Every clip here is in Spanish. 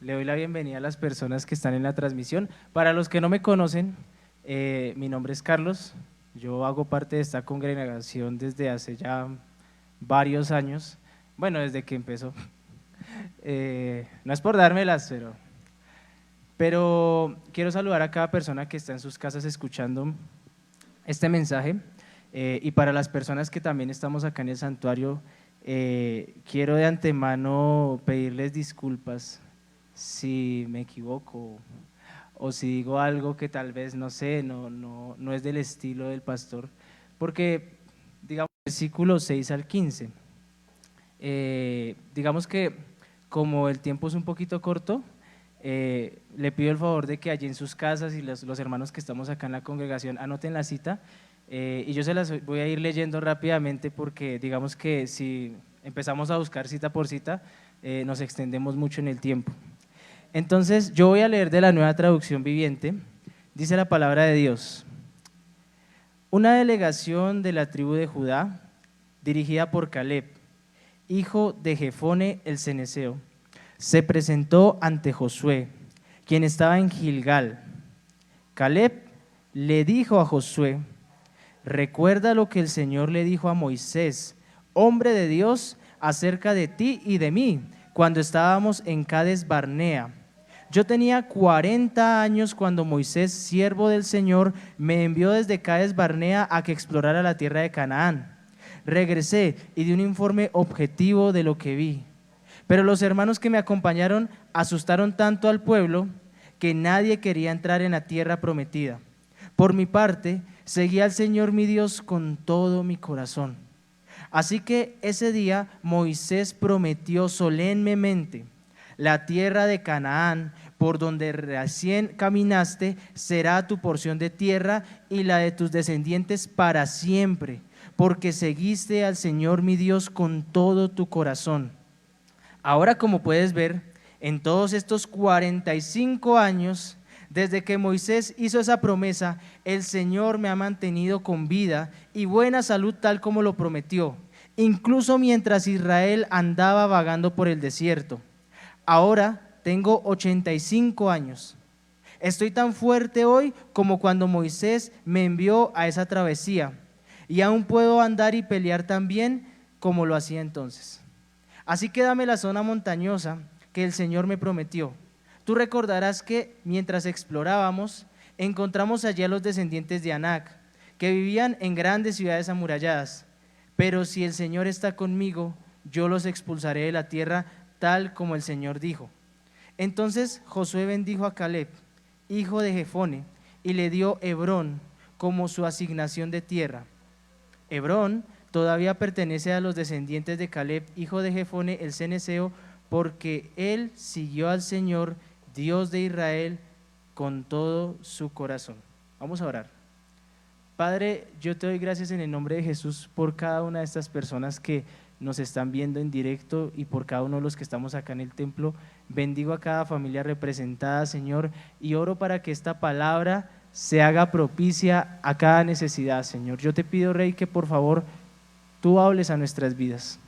Le doy la bienvenida a las personas que están en la transmisión. Para los que no me conocen, mi nombre es Carlos. Yo hago parte de esta congregación desde hace ya varios años. Bueno, desde que empezó. No es por dármelas, pero quiero saludar a cada persona que está en sus casas escuchando este mensaje. Y para las personas que también estamos acá en el santuario, quiero de antemano pedirles disculpas si me equivoco o si digo algo que tal vez no sé, no es del estilo del pastor, porque digamos versículo 6 al 15, digamos que como el tiempo es un poquito corto, le pido el favor de que allí en sus casas y los hermanos que estamos acá en la congregación anoten la cita, y yo se las voy a ir leyendo rápidamente porque digamos que si empezamos a buscar cita por cita, nos extendemos mucho en el tiempo. Entonces yo voy a leer de la Nueva Traducción Viviente. Dice la palabra de Dios: una delegación de la tribu de Judá, dirigida por Caleb, hijo de Jefone el ceneseo, se presentó ante Josué, quien estaba en Gilgal. Caleb le dijo a Josué: recuerda lo que el Señor le dijo a Moisés, hombre de Dios, acerca de ti y de mí, cuando estábamos en Cades Barnea. Yo tenía 40 años cuando Moisés, siervo del Señor, me envió desde Cades Barnea a que explorara la tierra de Canaán. Regresé y di un informe objetivo de lo que vi. Pero los hermanos que me acompañaron asustaron tanto al pueblo que nadie quería entrar en la tierra prometida. Por mi parte, seguí al Señor mi Dios con todo mi corazón. Así que ese día Moisés prometió solemnemente: la tierra de Canaán, por donde recién caminaste, será tu porción de tierra y la de tus descendientes para siempre, porque seguiste al Señor mi Dios con todo tu corazón. Ahora, como puedes ver, en todos estos 45 años, desde que Moisés hizo esa promesa, el Señor me ha mantenido con vida y buena salud tal como lo prometió, incluso mientras Israel andaba vagando por el desierto. Ahora tengo 85 años. Estoy tan fuerte hoy como cuando Moisés me envió a esa travesía, y aún puedo andar y pelear tan bien como lo hacía entonces. Así que dame la zona montañosa que el Señor me prometió. Tú recordarás que mientras explorábamos, encontramos allí a los descendientes de Anac, que vivían en grandes ciudades amuralladas. Pero si el Señor está conmigo, yo los expulsaré de la tierra tal como el Señor dijo. Entonces Josué bendijo a Caleb, hijo de Jefone, y le dio Hebrón como su asignación de tierra. Hebrón todavía pertenece a los descendientes de Caleb, hijo de Jefone el ceneseo, porque él siguió al Señor, Dios de Israel, con todo su corazón. Vamos a orar. Padre, yo te doy gracias en el nombre de Jesús por cada una de estas personas que nos están viendo en directo y por cada uno de los que estamos acá en el templo. Bendigo a cada familia representada, Señor, y oro para que esta palabra se haga propicia a cada necesidad, Señor. Yo te pido, Rey, que por favor tú hables a nuestras vidas,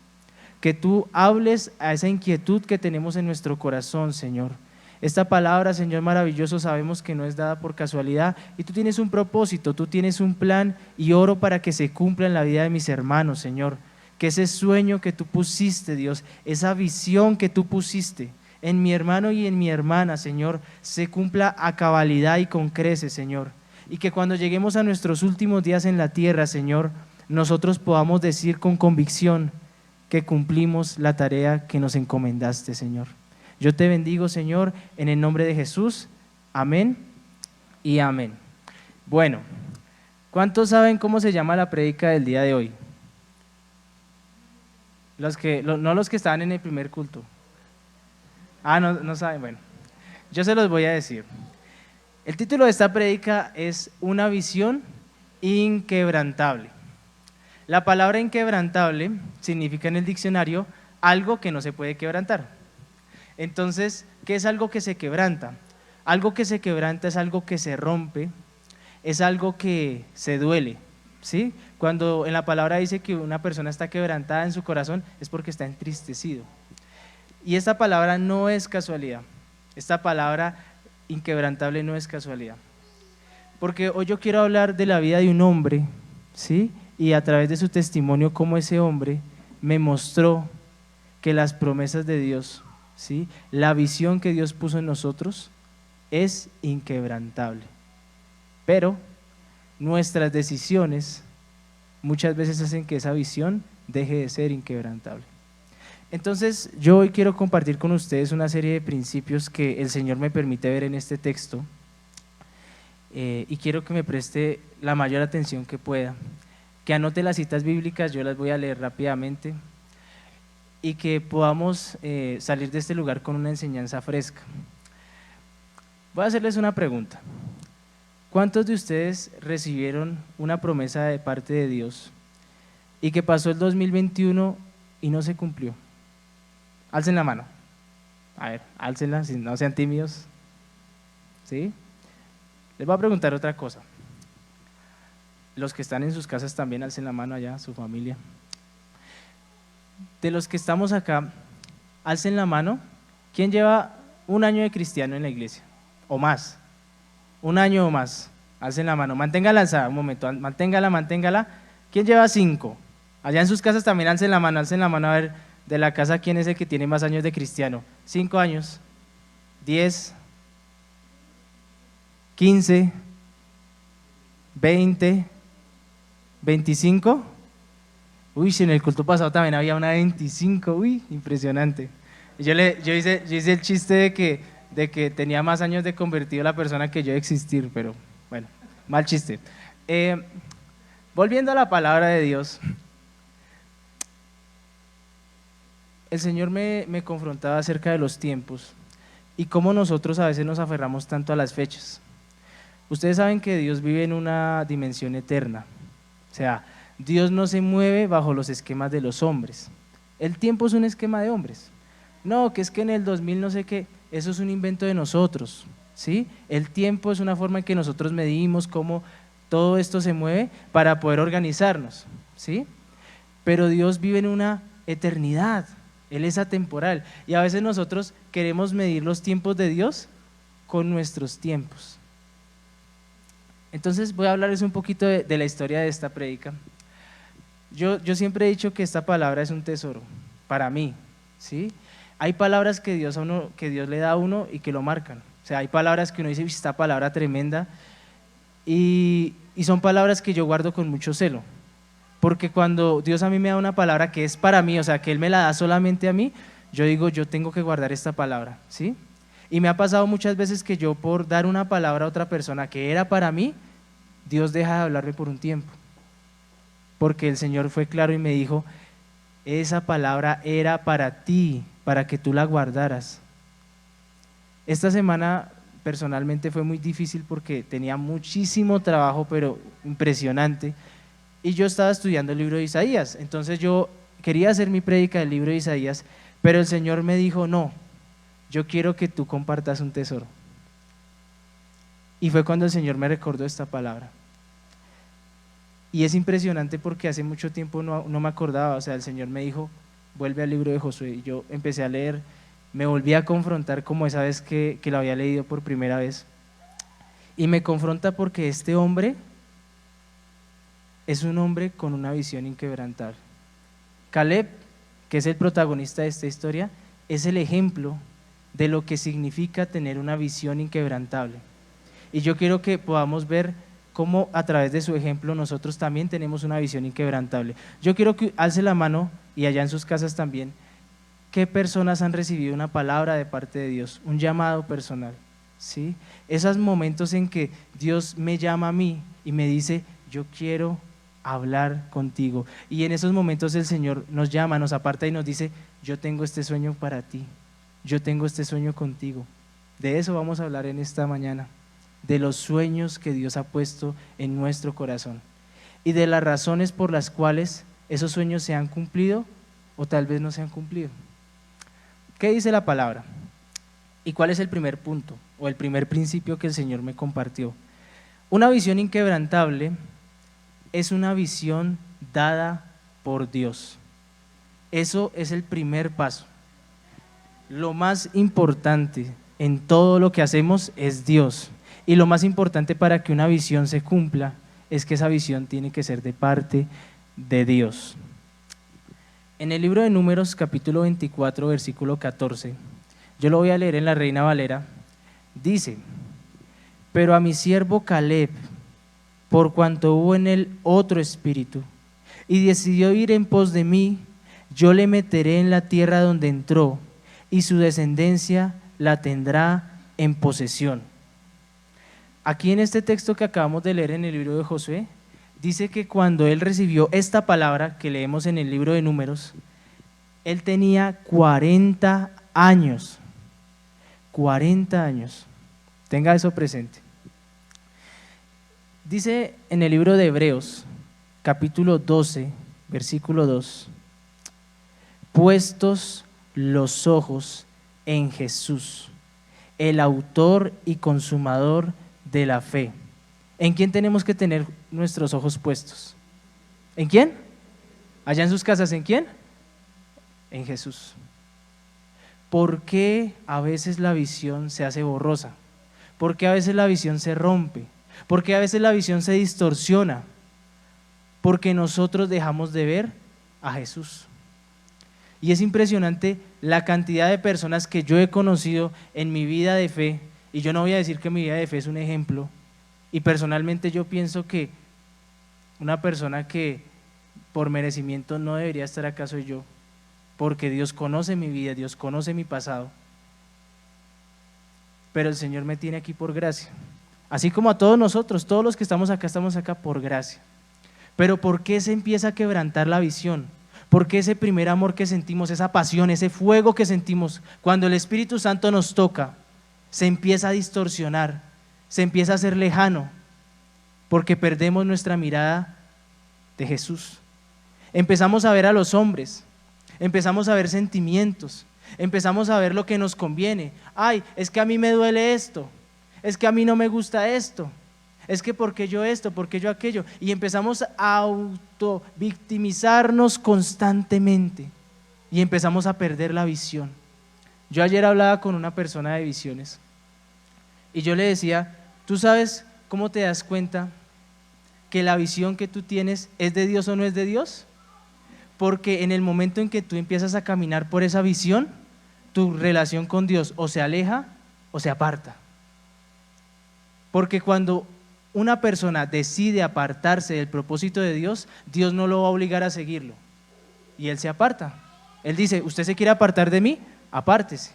que tú hables a esa inquietud que tenemos en nuestro corazón, Señor. Esta palabra, Señor maravilloso, sabemos que no es dada por casualidad y tú tienes un propósito, tú tienes un plan, y oro para que se cumpla en la vida de mis hermanos, Señor. Que ese sueño que tú pusiste, Dios, esa visión que tú pusiste en mi hermano y en mi hermana, Señor, se cumpla a cabalidad y con creces, Señor. Y que cuando lleguemos a nuestros últimos días en la tierra, Señor, nosotros podamos decir con convicción que cumplimos la tarea que nos encomendaste, Señor. Yo te bendigo, Señor, en el nombre de Jesús. Amén y amén. Bueno, ¿cuántos saben cómo se llama la prédica del día de hoy? No los que estaban en el primer culto. No saben. Bueno, yo se los voy a decir. El título de esta prédica es Una visión inquebrantable. La palabra inquebrantable significa en el diccionario algo que no se puede quebrantar. Entonces, ¿qué es algo que se quebranta? Algo que se quebranta es algo que se rompe, es algo que se duele, ¿sí? Cuando en la palabra dice que una persona está quebrantada en su corazón, es porque está entristecido. Y esta palabra no es casualidad. Esta palabra inquebrantable no es casualidad. Porque hoy yo quiero hablar de la vida de un hombre, ¿sí? Y a través de su testimonio, cómo ese hombre me mostró que las promesas de Dios, ¿sí? La visión que Dios puso en nosotros es inquebrantable. Pero nuestras decisiones muchas veces hacen que esa visión deje de ser inquebrantable. Entonces, yo hoy quiero compartir con ustedes una serie de principios que el Señor me permite ver en este texto, y quiero que me preste la mayor atención que pueda, que anote las citas bíblicas, yo las voy a leer rápidamente, y que podamos salir de este lugar con una enseñanza fresca. Voy a hacerles una pregunta. ¿Cuántos de ustedes recibieron una promesa de parte de Dios y que pasó el 2021 y no se cumplió? Alcen la mano. A ver, álcenla, no sean tímidos. ¿Sí? Les voy a preguntar otra cosa. Los que están en sus casas también alcen la mano allá, su familia. De los que estamos acá, alcen la mano. ¿Quién lleva un año de cristiano en la iglesia? O más. Un año o más. Alcen la mano. Manténgala alzada, un momento. Manténgala. ¿Quién lleva 5? Allá en sus casas también alcen la mano. A ver, de la casa, ¿quién es el que tiene más años de cristiano? 5 años. 10. 15. 20. 25. Uy, si en el culto pasado también había una 25. Uy, impresionante. Yo hice el chiste de que tenía más años de convertido la persona que yo de existir, pero bueno, mal chiste. Volviendo a la palabra de Dios, el Señor me confrontaba acerca de los tiempos y cómo nosotros a veces nos aferramos tanto a las fechas. Ustedes saben que Dios vive en una dimensión eterna, o sea, Dios no se mueve bajo los esquemas de los hombres. El tiempo es un esquema de hombres. No, que es que en el 2000 no sé qué, eso es un invento de nosotros, ¿sí? El tiempo es una forma en que nosotros medimos cómo todo esto se mueve para poder organizarnos, ¿sí? Pero Dios vive en una eternidad, Él es atemporal y a veces nosotros queremos medir los tiempos de Dios con nuestros tiempos. Entonces voy a hablarles un poquito de la historia de esta prédica. Yo siempre he dicho que esta palabra es un tesoro para mí, ¿sí? Hay palabras que Dios le da a uno y que lo marcan. O sea, hay palabras que uno dice, esta palabra tremenda, y son palabras que yo guardo con mucho celo. Porque cuando Dios a mí me da una palabra que es para mí, o sea, que Él me la da solamente a mí, yo digo, yo tengo que guardar esta palabra, ¿sí? Y me ha pasado muchas veces que yo por dar una palabra a otra persona que era para mí, Dios deja de hablarme por un tiempo. Porque el Señor fue claro y me dijo, esa palabra era para ti, para que tú la guardaras. Esta semana personalmente fue muy difícil porque tenía muchísimo trabajo, pero impresionante, y yo estaba estudiando el libro de Isaías. Entonces yo quería hacer mi prédica del libro de Isaías, pero el Señor me dijo, no, yo quiero que tú compartas un tesoro. Y fue cuando el Señor me recordó esta palabra. Y es impresionante porque hace mucho tiempo no me acordaba. O sea, el Señor me dijo, vuelve al libro de Josué, y yo empecé a leer, me volví a confrontar como esa vez que lo había leído por primera vez, y me confronta porque este hombre es un hombre con una visión inquebrantable. Caleb, que es el protagonista de esta historia, es el ejemplo de lo que significa tener una visión inquebrantable, y yo quiero que podamos ver cómo a través de su ejemplo nosotros también tenemos una visión inquebrantable. Yo quiero que alce la mano, y allá en sus casas también, ¿qué personas han recibido una palabra de parte de Dios, un llamado personal? ¿Sí? Esos momentos en que Dios me llama a mí y me dice, yo quiero hablar contigo, y en esos momentos el Señor nos llama, nos aparta y nos dice, yo tengo este sueño para ti, yo tengo este sueño contigo. De eso vamos a hablar en esta mañana, de los sueños que Dios ha puesto en nuestro corazón y de las razones por las cuales esos sueños se han cumplido o tal vez no se han cumplido. ¿Qué dice la palabra? ¿Y cuál es el primer punto o el primer principio que el Señor me compartió? Una visión inquebrantable es una visión dada por Dios. Eso es el primer paso. Lo más importante en todo lo que hacemos es Dios. Y lo más importante para que una visión se cumpla es que esa visión tiene que ser de parte de Dios. En el libro de Números, capítulo 24, versículo 14, yo lo voy a leer en la Reina Valera, dice: pero a mi siervo Caleb, por cuanto hubo en él otro espíritu, y decidió ir en pos de mí, yo le meteré en la tierra donde entró, y su descendencia la tendrá en posesión. Aquí en este texto que acabamos de leer en el libro de Josué, dice que cuando él recibió esta palabra que leemos en el libro de Números, él tenía 40 años. 40 años. Tenga eso presente. Dice en el libro de Hebreos, capítulo 12, versículo 2, puestos los ojos en Jesús, el autor y consumador de la fe. ¿En quién tenemos que tener nuestros ojos puestos? ¿En quién? Allá en sus casas, ¿en quién? En Jesús. ¿Por qué a veces la visión se hace borrosa? ¿Por qué a veces la visión se rompe? ¿Por qué a veces la visión se distorsiona? Porque nosotros dejamos de ver a Jesús. Y es impresionante la cantidad de personas que yo he conocido en mi vida de fe, y yo no voy a decir que mi vida de fe es un ejemplo, y personalmente yo pienso que una persona que por merecimiento no debería estar acá soy yo, porque Dios conoce mi vida, Dios conoce mi pasado, pero el Señor me tiene aquí por gracia, así como a todos nosotros, todos los que estamos acá por gracia. Pero ¿por qué se empieza a quebrantar la visión? ¿Por qué ese primer amor que sentimos, esa pasión, ese fuego que sentimos cuando el Espíritu Santo nos toca, se empieza a distorsionar, se empieza a hacer lejano? Porque perdemos nuestra mirada de Jesús. Empezamos a ver a los hombres, empezamos a ver sentimientos, empezamos a ver lo que nos conviene. Ay, es que a mí me duele esto, es que a mí no me gusta esto, es que porque yo esto, porque yo aquello, y empezamos a autovictimizarnos constantemente y empezamos a perder la visión. Yo ayer hablaba con una persona de visiones y yo le decía: ¿tú sabes cómo te das cuenta que la visión que tú tienes es de Dios o no es de Dios? Porque en el momento en que tú empiezas a caminar por esa visión, tu relación con Dios o se aleja o se aparta. Porque cuando una persona decide apartarse del propósito de Dios, Dios no lo va a obligar a seguirlo, y él se aparta. Él dice: ¿usted se quiere apartar de mí? Apártese.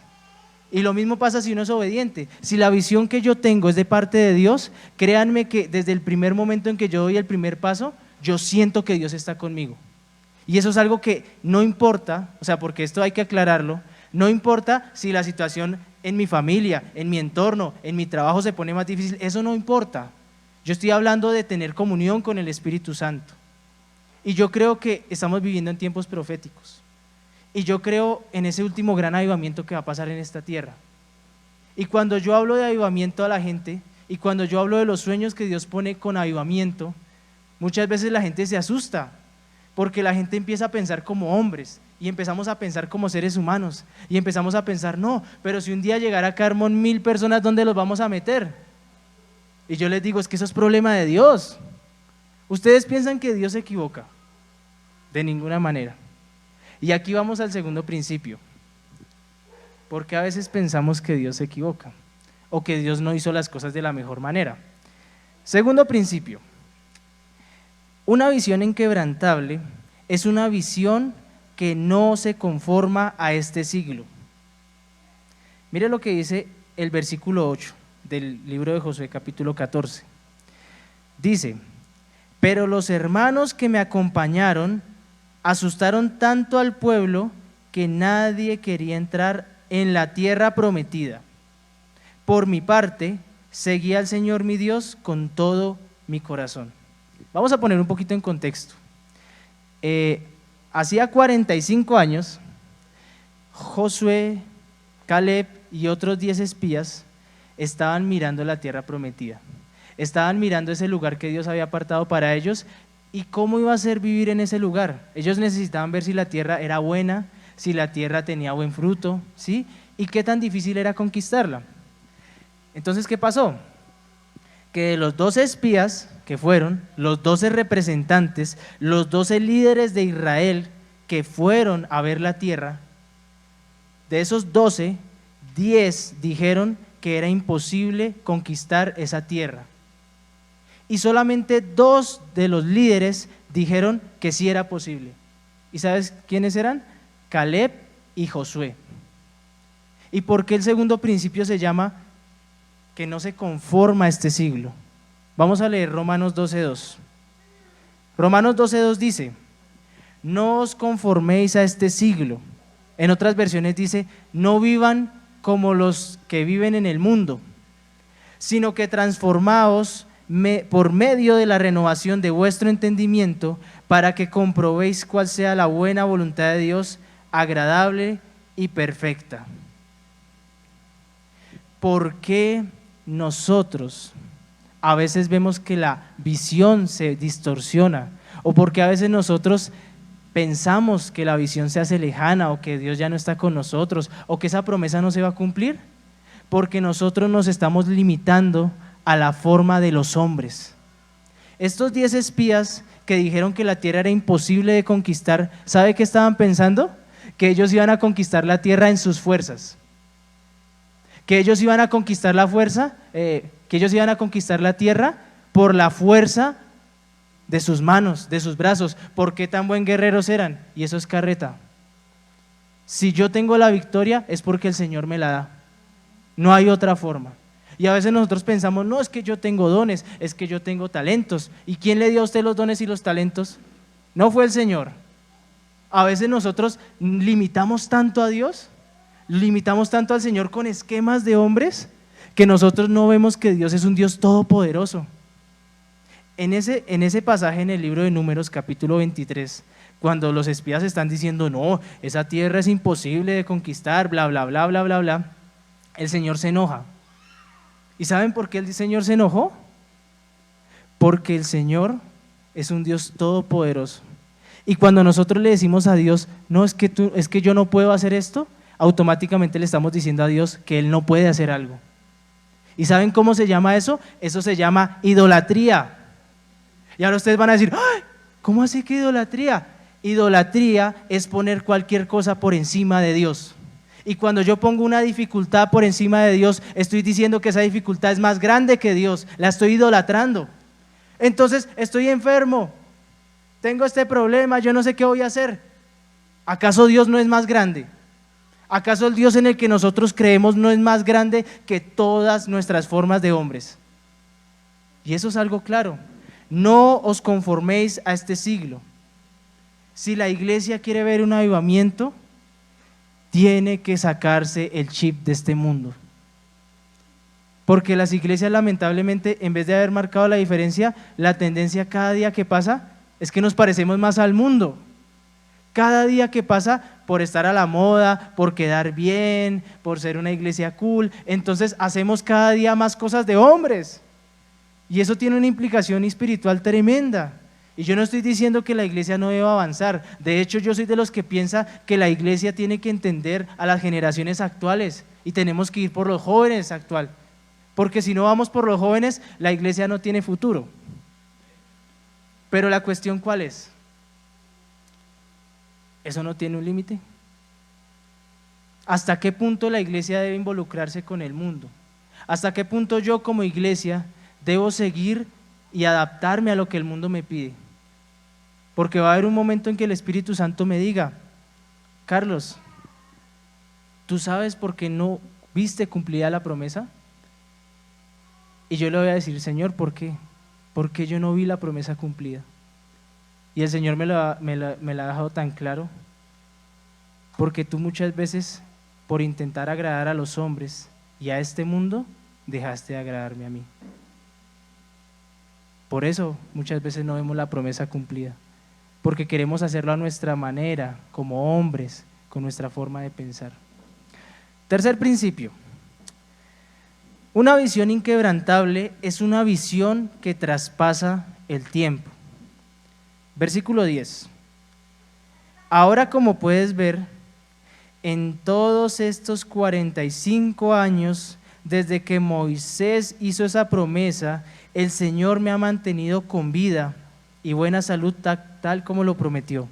Y lo mismo pasa si uno es obediente. Si la visión que yo tengo es de parte de Dios, créanme que desde el primer momento en que yo doy el primer paso, yo siento que Dios está conmigo. Y eso es algo que no importa, o sea, porque esto hay que aclararlo, no importa si la situación en mi familia, en mi entorno, en mi trabajo se pone más difícil, eso no importa. Yo estoy hablando de tener comunión con el Espíritu Santo. Y yo creo que estamos viviendo en tiempos proféticos. Y yo creo en ese último gran avivamiento que va a pasar en esta tierra. Y cuando yo hablo de avivamiento a la gente, y cuando yo hablo de los sueños que Dios pone con avivamiento, muchas veces la gente se asusta, porque la gente empieza a pensar como hombres, y empezamos a pensar como seres humanos, y empezamos a pensar: no, pero si un día llegara a caer 1000 personas, ¿dónde los vamos a meter? Y yo les digo: es que eso es problema de Dios. ¿Ustedes piensan que Dios se equivoca? De ninguna manera. Y aquí vamos al segundo principio. Porque a veces pensamos que Dios se equivoca o que Dios no hizo las cosas de la mejor manera. Segundo principio: una visión inquebrantable es una visión que no se conforma a este siglo. Mire lo que dice el versículo 8 del libro de Josué, capítulo 14. Dice: pero los hermanos que me acompañaron asustaron tanto al pueblo que nadie quería entrar en la tierra prometida. Por mi parte, seguí al Señor mi Dios con todo mi corazón. Vamos a poner un poquito en contexto. Hacía 45 años, Josué, Caleb y otros 10 espías estaban mirando la tierra prometida. Estaban mirando ese lugar que Dios había apartado para ellos y cómo iba a ser vivir en ese lugar. Ellos necesitaban ver si la tierra era buena, si la tierra tenía buen fruto, ¿sí? Y qué tan difícil era conquistarla. Entonces, ¿qué pasó? Que de los 12 espías que fueron, los 12 representantes, los 12 líderes de Israel que fueron a ver la tierra, de esos 12, 10 dijeron que era imposible conquistar esa tierra. Y solamente 2 de los líderes dijeron que sí era posible. ¿Y sabes quiénes eran? Caleb y Josué. ¿Y por qué el segundo principio se llama que no se conforma a este siglo? Vamos a leer Romanos 12:2. Romanos 12:2 dice: no os conforméis a este siglo. En otras versiones dice: no vivan como los que viven en el mundo, sino que transformaos por medio de la renovación de vuestro entendimiento, para que comprobéis cuál sea la buena voluntad de Dios, agradable y perfecta. ¿Por qué nosotros a veces vemos que la visión se distorsiona? ¿O por qué a veces nosotros pensamos que la visión se hace lejana, o que Dios ya no está con nosotros, o que esa promesa no se va a cumplir? Porque nosotros nos estamos limitando a la forma de los hombres. Estos 10 espías que dijeron que la tierra era imposible de conquistar, ¿sabe qué estaban pensando? Que ellos iban a conquistar la tierra en sus fuerzas, que ellos iban a conquistar la fuerza, que ellos iban a conquistar la tierra por la fuerza de sus manos, de sus brazos. ¿Por qué tan buen guerreros eran? Y eso es carreta. Si yo tengo la victoria es porque el Señor me la da, no hay otra forma. Y a veces nosotros pensamos: no, es que yo tengo dones, es que yo tengo talentos. ¿Y quién le dio a usted los dones y los talentos? No fue el Señor. A veces nosotros limitamos tanto a Dios, limitamos tanto al Señor con esquemas de hombres, que nosotros no vemos que Dios es un Dios todopoderoso. En ese pasaje en el libro de Números, capítulo 23, cuando los espías están diciendo: no, esa tierra es imposible de conquistar, bla, bla, bla, bla, bla, bla, el Señor se enoja. ¿Y saben por qué el Señor se enojó? Porque el Señor es un Dios todopoderoso. Y cuando nosotros le decimos a Dios: no, es que yo no puedo hacer esto, automáticamente le estamos diciendo a Dios que Él no puede hacer algo. ¿Y saben cómo se llama eso? Eso se llama idolatría. Y ahora ustedes van a decir: ¡ay! ¿Cómo así que idolatría? Idolatría es poner cualquier cosa por encima de Dios. Y cuando yo pongo una dificultad por encima de Dios, estoy diciendo que esa dificultad es más grande que Dios, la estoy idolatrando. Entonces, estoy enfermo, tengo este problema, yo no sé qué voy a hacer. ¿Acaso Dios no es más grande? ¿Acaso el Dios en el que nosotros creemos no es más grande que todas nuestras formas de hombres? Y eso es algo claro. No os conforméis a este siglo. Si la iglesia quiere ver un avivamiento, tiene que sacarse el chip de este mundo. Porque las iglesias, lamentablemente, en vez de haber marcado la diferencia, la tendencia cada día que pasa es que nos parecemos más al mundo. Cada día que pasa, por estar a la moda, por quedar bien, por ser una iglesia cool, entonces hacemos cada día más cosas de hombres. Y eso tiene una implicación espiritual tremenda. Y yo no estoy diciendo que la iglesia no deba avanzar. De hecho, yo soy de los que piensa que la iglesia tiene que entender a las generaciones actuales y tenemos que ir por los jóvenes actual. Porque si no vamos por los jóvenes, la iglesia no tiene futuro. Pero la cuestión, ¿cuál es? ¿Eso no tiene un límite? ¿Hasta qué punto la iglesia debe involucrarse con el mundo? ¿Hasta qué punto yo como iglesia debo seguir y adaptarme a lo que el mundo me pide? Porque va a haber un momento en que el Espíritu Santo me diga: Carlos, ¿tú sabes por qué no viste cumplida la promesa? Y yo le voy a decir: Señor, ¿por qué? ¿Por qué yo no vi la promesa cumplida? Y el Señor me la ha dejado tan claro: porque tú muchas veces, por intentar agradar a los hombres y a este mundo, dejaste de agradarme a mí. Por eso muchas veces no vemos la promesa cumplida, porque queremos hacerlo a nuestra manera, como hombres, con nuestra forma de pensar. Tercer principio: una visión inquebrantable es una visión que traspasa el tiempo. Versículo 10. Ahora, como puedes ver, en todos estos 45 años desde que Moisés hizo esa promesa, el Señor me ha mantenido con vida y buena salud tal como lo prometió.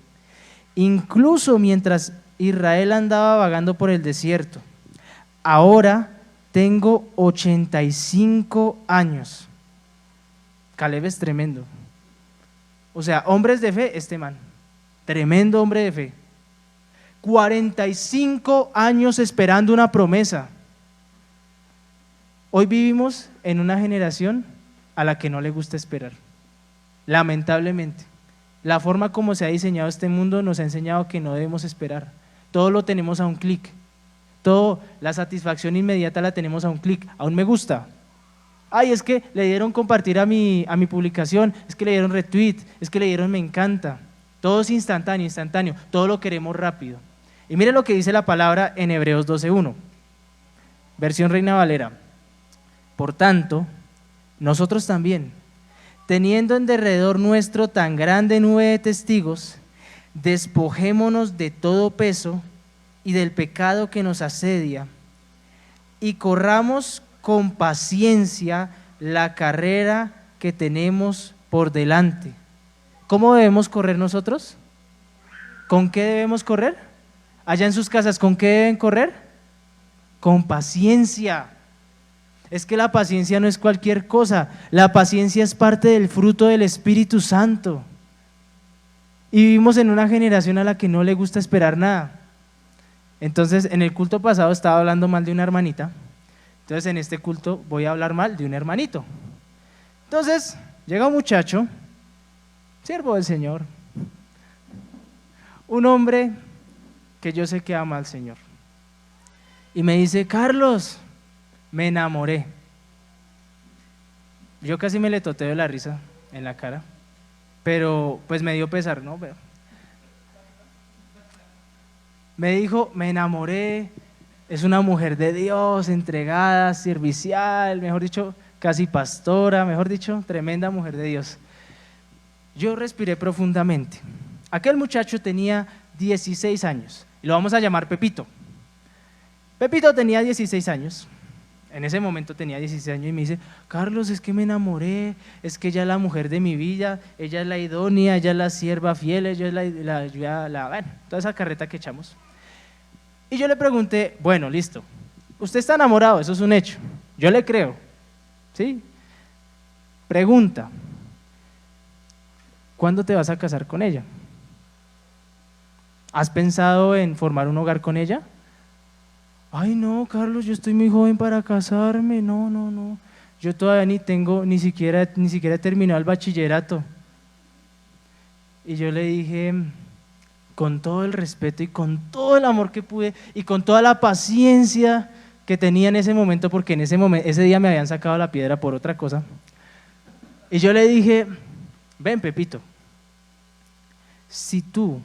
Incluso mientras Israel andaba vagando por el desierto. Ahora tengo 85 años. Caleb es tremendo. O sea, hombres de fe, este man, tremendo hombre de fe. 45 años esperando una promesa. Hoy vivimos en una generación a la que no le gusta esperar. Lamentablemente, la forma como se ha diseñado este mundo nos ha enseñado que no debemos esperar. Todo lo tenemos a un clic. Todo, la satisfacción inmediata la tenemos a un clic, a un me gusta. Ay, es que le dieron compartir a mi publicación, es que le dieron retweet, es que le dieron me encanta. Todo es instantáneo, todo lo queremos rápido. Y mire lo que dice la palabra en Hebreos 12:1, versión Reina Valera. Por tanto, nosotros también, teniendo en derredor nuestro tan grande nube de testigos, despojémonos de todo peso y del pecado que nos asedia y corramos con paciencia la carrera que tenemos por delante. ¿Cómo debemos correr nosotros? ¿Con qué debemos correr? Allá en sus casas, ¿con qué deben correr? Con paciencia. Es que la paciencia no es cualquier cosa, la paciencia es parte del fruto del Espíritu Santo. Y vivimos en una generación a la que no le gusta esperar nada. Entonces, en el culto pasado estaba hablando mal de una hermanita, entonces en este culto voy a hablar mal de un hermanito. Entonces, llega un muchacho, siervo del Señor, un hombre que yo sé que ama al Señor, y me dice: Carlos, me enamoré. Yo casi me le toteo la risa en la cara, pero pues me dio pesar, ¿no? Me dijo: me enamoré, es una mujer de Dios, entregada, servicial, mejor dicho, casi pastora, mejor dicho, tremenda mujer de Dios. Yo respiré profundamente. Aquel muchacho tenía 16 años, y lo vamos a llamar Pepito. Pepito tenía 16 años. En ese momento tenía 16 años y me dice: Carlos, es que me enamoré, es que ella es la mujer de mi vida, ella es la idónea, ella es la sierva fiel, ella es bueno, toda esa carreta que echamos. Y yo le pregunté: bueno, listo, usted está enamorado, eso es un hecho, yo le creo, ¿sí? Pregunta: ¿cuándo te vas a casar con ella? ¿Has pensado en formar un hogar con ella? Ay, no, Carlos, yo estoy muy joven para casarme, no, yo todavía ni siquiera he terminado el bachillerato. Y yo le dije, con todo el respeto y con todo el amor que pude y con toda la paciencia que tenía en ese momento, porque en ese día me habían sacado la piedra por otra cosa, y yo le dije: ven, Pepito, si tú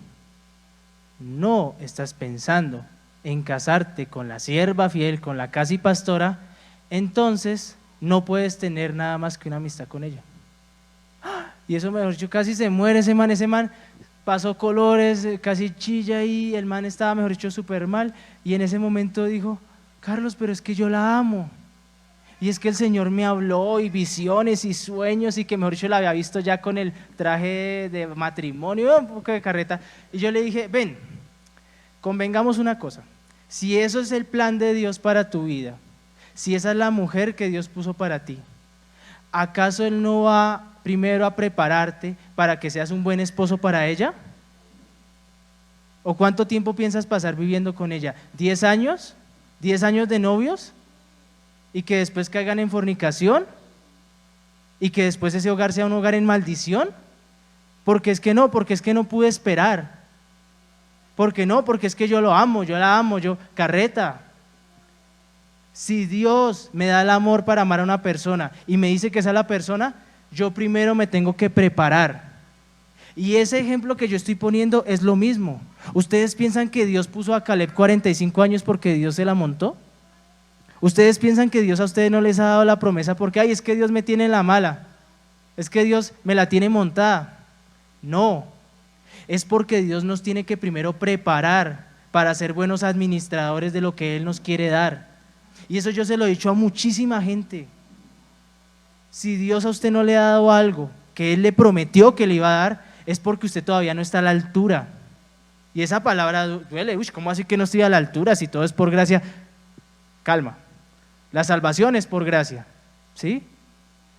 no estás pensando en casarte con la sierva fiel, con la casi pastora, entonces no puedes tener nada más que una amistad con ella. Y eso, mejor dicho, casi se muere ese man pasó colores, casi chilla, y el man estaba, mejor dicho, súper mal. Y en ese momento dijo: Carlos, pero es que yo la amo, y es que el Señor me habló, y visiones y sueños, y que mejor dicho la había visto ya con el traje de matrimonio, un poco de carreta. Y yo le dije: ven, convengamos una cosa, si eso es el plan de Dios para tu vida, si esa es la mujer que Dios puso para ti, ¿acaso Él no va primero a prepararte para que seas un buen esposo para ella? ¿O cuánto tiempo piensas pasar viviendo con ella? ¿10 años? ¿10 años de novios? ¿Y que después caigan en fornicación? ¿Y que después ese hogar sea un hogar en maldición? Porque es que no pude esperar. Porque no, porque es que yo lo amo, yo la amo, carreta. Si Dios me da el amor para amar a una persona y me dice que esa es la persona, yo primero me tengo que preparar. Y ese ejemplo que yo estoy poniendo es lo mismo. ¿Ustedes piensan que Dios puso a Caleb 45 años porque Dios se la montó? ¿Ustedes piensan que Dios a ustedes no les ha dado la promesa porque ay, es que Dios me tiene en la mala, es que Dios me la tiene montada? No. Es porque Dios nos tiene que primero preparar para ser buenos administradores de lo que Él nos quiere dar. Y eso yo se lo he dicho a muchísima gente. Si Dios a usted no le ha dado algo que Él le prometió que le iba a dar, es porque usted todavía no está a la altura. Y esa palabra duele. Uy, ¿cómo así que no estoy a la altura si todo es por gracia? Calma. La salvación es por gracia, ¿sí?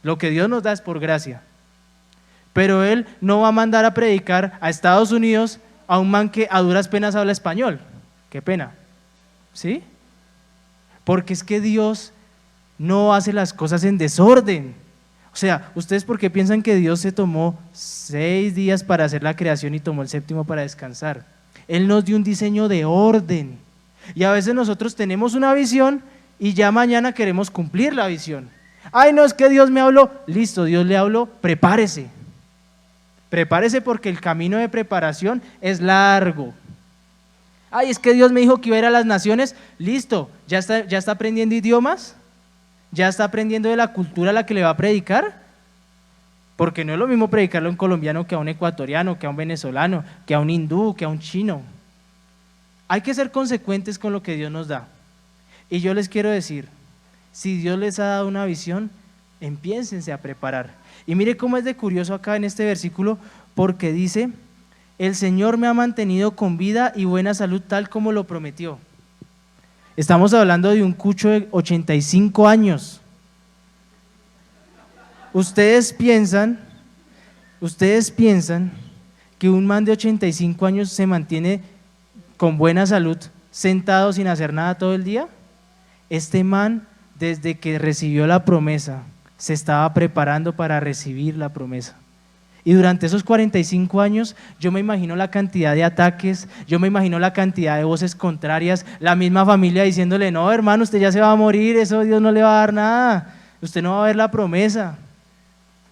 Lo que Dios nos da es por gracia. Pero Él no va a mandar a predicar a Estados Unidos a un man que a duras penas habla español. Qué pena, ¿sí? Porque es que Dios no hace las cosas en desorden. O sea, ¿ustedes por qué piensan que Dios se tomó 6 días para hacer la creación y tomó el séptimo para descansar? Él nos dio un diseño de orden. Y a veces nosotros tenemos una visión y ya mañana queremos cumplir la visión. Ay, no, es que Dios me habló. Listo, Dios le habló, prepárese. Prepárese porque el camino de preparación es largo. Ay, es que Dios me dijo que iba a ir a las naciones. Listo, ¿ya está aprendiendo idiomas? ¿Ya está aprendiendo de la cultura a la que le va a predicar? Porque no es lo mismo predicarlo a un colombiano que a un ecuatoriano, que a un venezolano, que a un hindú, que a un chino. Hay que ser consecuentes con lo que Dios nos da. Y yo les quiero decir, si Dios les ha dado una visión, empiénsense a preparar. Y mire cómo es de curioso acá en este versículo, porque dice, el Señor me ha mantenido con vida y buena salud tal como lo prometió. Estamos hablando de un cucho de 85 años. Ustedes piensan que un man de 85 años se mantiene con buena salud, sentado sin hacer nada todo el día. Este man, desde que recibió la promesa, se estaba preparando para recibir la promesa. Y durante esos 45 años, yo me imagino la cantidad de ataques, yo me imagino la cantidad de voces contrarias, la misma familia diciéndole, no, hermano, usted ya se va a morir, eso Dios no le va a dar nada, usted no va a ver la promesa.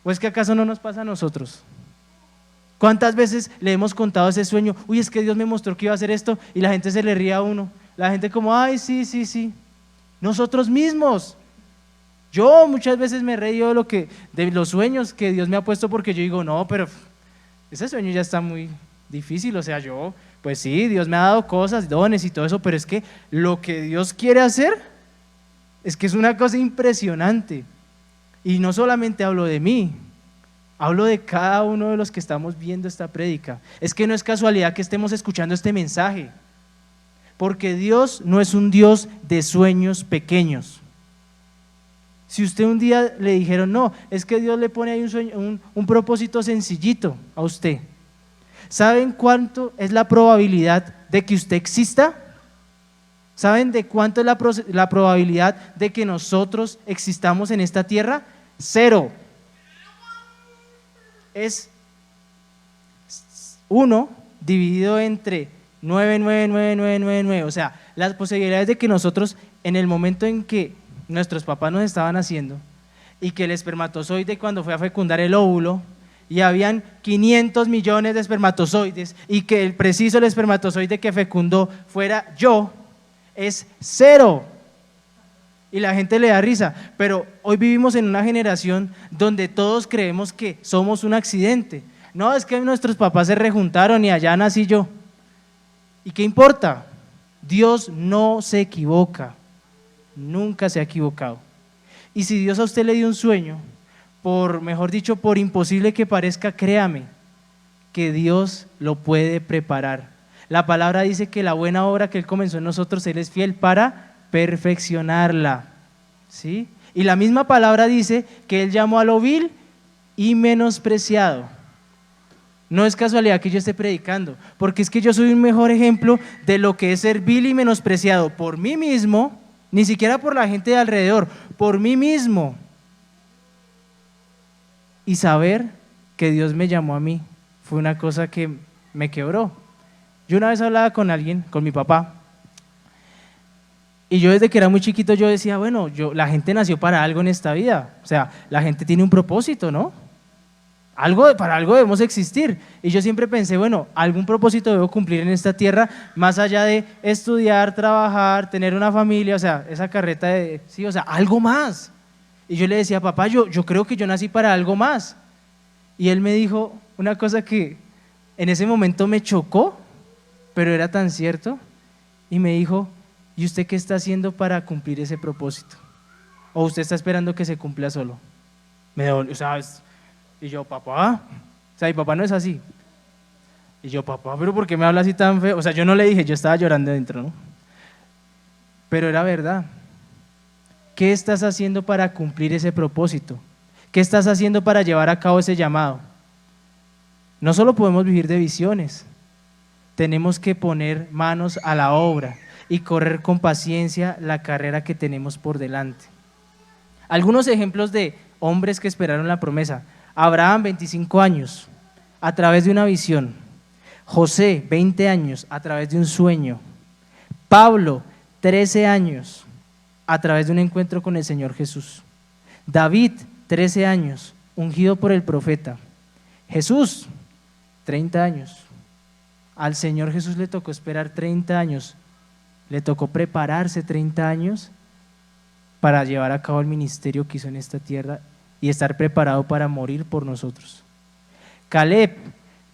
¿O es que acaso no nos pasa a nosotros? ¿Cuántas veces le hemos contado ese sueño? Uy, es que Dios me mostró que iba a hacer esto, y la gente se le ríe a uno. La gente como, ay, sí, sí, sí. Nosotros mismos. Yo muchas veces me he reído de los sueños que Dios me ha puesto, porque yo digo, no, pero ese sueño ya está muy difícil. O sea, pues sí, Dios me ha dado cosas, dones y todo eso, pero es que lo que Dios quiere hacer es que es una cosa impresionante. Y no solamente hablo de mí, hablo de cada uno de los que estamos viendo esta prédica. Es que no es casualidad que estemos escuchando este mensaje, porque Dios no es un Dios de sueños pequeños. Si usted un día le dijeron, no, es que Dios le pone ahí un sueño, un propósito sencillito a usted, ¿saben cuánto es la probabilidad de que usted exista? ¿Saben de cuánto es la probabilidad de que nosotros existamos en esta tierra? 0. Es 1 dividido entre 9. O sea, las posibilidades de que nosotros, en el momento en que nuestros papás nos estaban haciendo, y que el espermatozoide, cuando fue a fecundar el óvulo, y habían 500 millones de espermatozoides, y que el espermatozoide que fecundó fuera yo, es 0. Y la gente le da risa, pero hoy vivimos en una generación donde todos creemos que somos un accidente. No, es que nuestros papás se rejuntaron y allá nací yo. ¿Y qué importa? Dios no se equivoca, nunca se ha equivocado. Y si Dios a usted le dio un sueño, mejor dicho, por imposible que parezca, créame que Dios lo puede preparar. La palabra dice que la buena obra que Él comenzó en nosotros, Él es fiel para perfeccionarla, ¿sí? Y la misma palabra dice que Él llamó a lo vil y menospreciado. No es casualidad que yo esté predicando, porque es que yo soy un mejor ejemplo de lo que es ser vil y menospreciado por mí mismo, ni siquiera por la gente de alrededor, por mí mismo. Y saber que Dios me llamó a mí fue una cosa que me quebró. Yo una vez hablaba con alguien, con mi papá, y yo desde que era muy chiquito yo decía, bueno, la gente nació para algo en esta vida, o sea, la gente tiene un propósito, ¿no? Para algo debemos existir. Y yo siempre pensé, bueno, algún propósito debo cumplir en esta tierra, más allá de estudiar, trabajar, tener una familia, o sea, esa carreta sí, o sea, algo más. Y yo le decía, papá, yo creo que yo nací para algo más. Y él me dijo una cosa que en ese momento me chocó, pero era tan cierto. Y me dijo, ¿Y usted qué está haciendo para cumplir ese propósito? ¿O usted está esperando que se cumpla solo? Me dolió, ¿sabes? Y yo, papá, o sea, mi papá no es así. Y yo, papá, ¿pero por qué me habla así tan feo? O sea, yo no le dije, yo estaba llorando dentro, ¿no? Pero era verdad. ¿Qué estás haciendo para cumplir ese propósito? ¿Qué estás haciendo para llevar a cabo ese llamado? No solo podemos vivir de visiones, tenemos que poner manos a la obra y correr con paciencia la carrera que tenemos por delante. Algunos ejemplos de hombres que esperaron la promesa: Abraham, 25 años, a través de una visión. José, 20 años, a través de un sueño. Pablo, 13 años, a través de un encuentro con el Señor Jesús. David, 13 años, ungido por el profeta. Jesús, 30 años. Al Señor Jesús le tocó esperar 30 años, le tocó prepararse 30 años para llevar a cabo el ministerio que hizo en esta tierra y estar preparado para morir por nosotros. Caleb,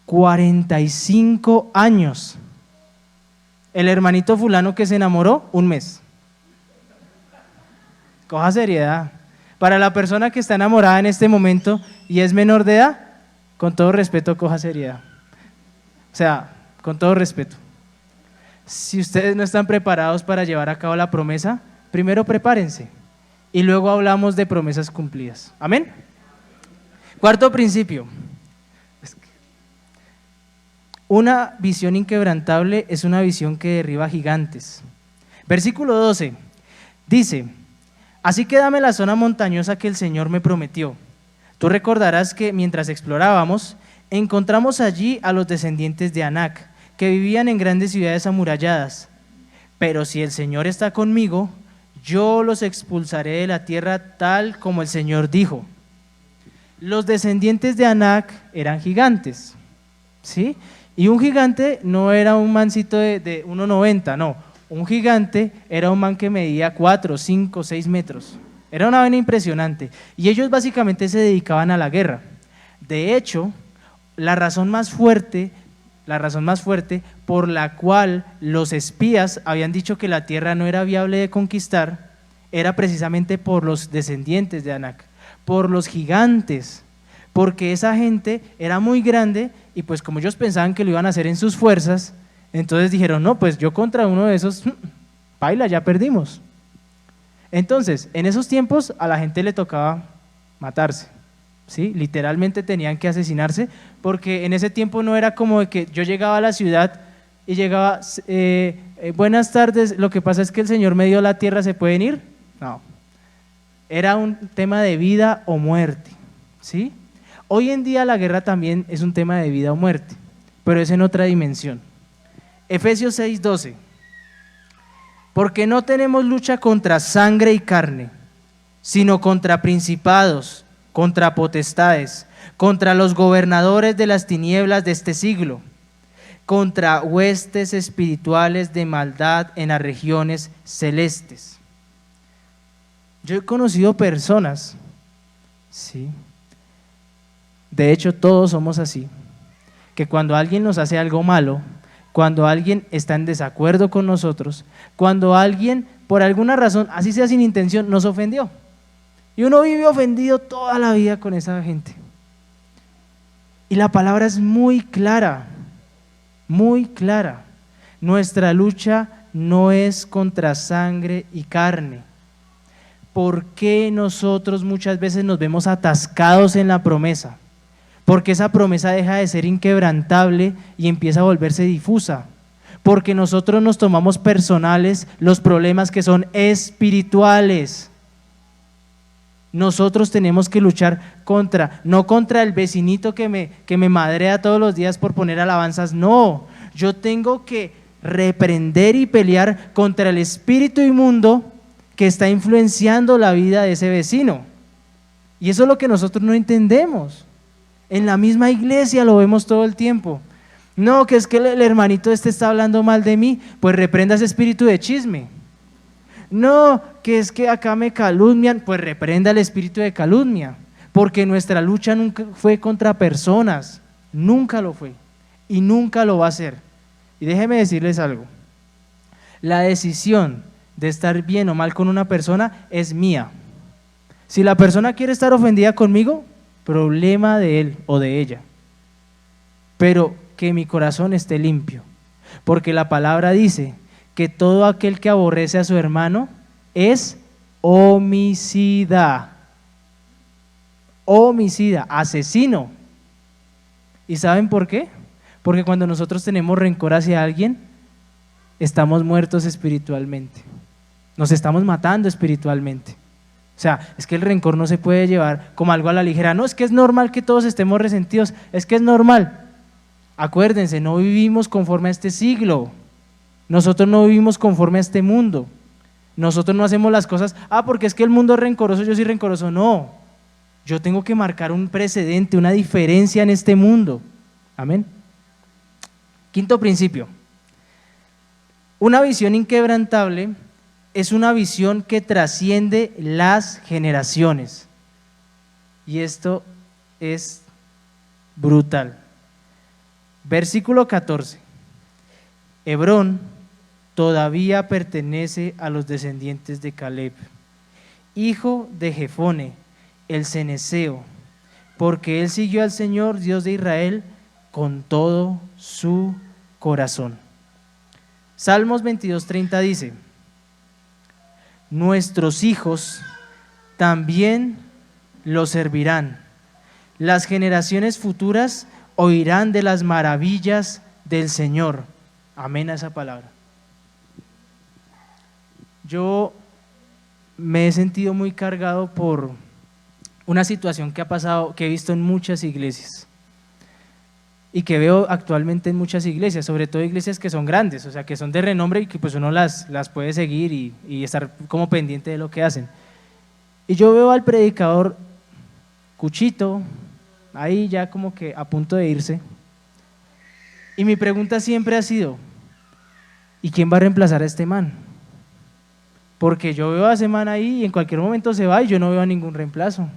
45 años. El hermanito fulano que se enamoró, un mes. Coja seriedad. Para la persona que está enamorada en este momento y es menor de edad, con todo respeto, coja seriedad. O sea, con todo respeto. Si ustedes no están preparados para llevar a cabo la promesa, primero prepárense y luego hablamos de promesas cumplidas. ¿Amén? Cuarto principio. Una visión inquebrantable es una visión que derriba gigantes. Versículo 12 dice: así que dame la zona montañosa que el Señor me prometió. Tú recordarás que mientras explorábamos, encontramos allí a los descendientes de Anac, que vivían en grandes ciudades amuralladas. Pero si el Señor está conmigo, yo los expulsaré de la tierra tal como el Señor dijo. Los descendientes de Anac eran gigantes, ¿sí? Y un gigante no era un mancito de 1,90, no. Un gigante era un man que medía 4, 5, 6 metros. Era una vaina impresionante. Y ellos básicamente se dedicaban a la guerra. De hecho, la razón más fuerte por la cual los espías habían dicho que la tierra no era viable de conquistar era precisamente por los descendientes de Anac, por los gigantes, porque esa gente era muy grande y pues como ellos pensaban que lo iban a hacer en sus fuerzas, entonces dijeron, no, pues yo contra uno de esos, paila, ya perdimos. Entonces, en esos tiempos a la gente le tocaba matarse, ¿sí? Literalmente tenían que asesinarse, porque en ese tiempo no era como de que yo llegaba a la ciudad y llegaba, buenas tardes, lo que pasa es que el Señor me dio la tierra, ¿se pueden ir? No, era un tema de vida o muerte, ¿sí? Hoy en día la guerra también es un tema de vida o muerte, pero es en otra dimensión. Efesios 6:12, porque no tenemos lucha contra sangre y carne, sino contra principados, contra potestades, contra los gobernadores de las tinieblas de este siglo, contra huestes espirituales de maldad en las regiones celestes. Yo he conocido personas, ¿sí? De hecho todos somos así, que cuando alguien nos hace algo malo, cuando alguien está en desacuerdo con nosotros, cuando alguien por alguna razón, así sea sin intención, nos ofendió, y uno vive ofendido toda la vida con esa gente. Y la palabra es muy clara, muy clara. Nuestra lucha no es contra sangre y carne. ¿Por qué nosotros muchas veces nos vemos atascados en la promesa? Porque esa promesa deja de ser inquebrantable y empieza a volverse difusa. Porque nosotros nos tomamos personales los problemas que son espirituales. Nosotros tenemos que luchar no contra el vecinito que me madrea todos los días por poner alabanzas, no, yo tengo que reprender y pelear contra el espíritu inmundo que está influenciando la vida de ese vecino. Y eso es lo que nosotros no entendemos. En la misma iglesia lo vemos todo el tiempo. No, que es que el hermanito está hablando mal de mí, pues reprenda ese espíritu de chisme. No, que es que acá me calumnian, pues reprenda el espíritu de calumnia, porque nuestra lucha nunca fue contra personas, nunca lo fue y nunca lo va a ser. Y déjeme decirles algo, la decisión de estar bien o mal con una persona es mía. Si la persona quiere estar ofendida conmigo, problema de él o de ella, pero que mi corazón esté limpio, porque la palabra dice que todo aquel que aborrece a su hermano es homicida, asesino. ¿Y saben por qué? Porque cuando nosotros tenemos rencor hacia alguien, estamos muertos espiritualmente, nos estamos matando espiritualmente. O sea, es que el rencor no se puede llevar como algo a la ligera. No, es que es normal que todos estemos resentidos, es que es normal. Acuérdense, no vivimos conforme a este siglo, nosotros no vivimos conforme a este mundo, nosotros no hacemos las cosas, porque es que el mundo es rencoroso, yo soy rencoroso. No, yo tengo que marcar un precedente, una diferencia en este mundo. Amén. Quinto principio, una visión inquebrantable es una visión que trasciende las generaciones, y esto es brutal. Versículo 14, Hebrón todavía pertenece a los descendientes de Caleb, hijo de Jefone, el cenezeo, porque él siguió al Señor Dios de Israel con todo su corazón. Salmos 22:30 dice: nuestros hijos también lo servirán, las generaciones futuras oirán de las maravillas del Señor. Amén a esa palabra. Yo me he sentido muy cargado por una situación que ha pasado, que he visto en muchas iglesias y que veo actualmente en muchas iglesias, sobre todo iglesias que son grandes, o sea, que son de renombre y que pues uno las puede seguir y estar como pendiente de lo que hacen. Y yo veo al predicador Cuchito ahí ya como que a punto de irse, y mi pregunta siempre ha sido: ¿y quién va a reemplazar a este man? Porque yo veo a ese man ahí y en cualquier momento se va y yo no veo a ningún reemplazo.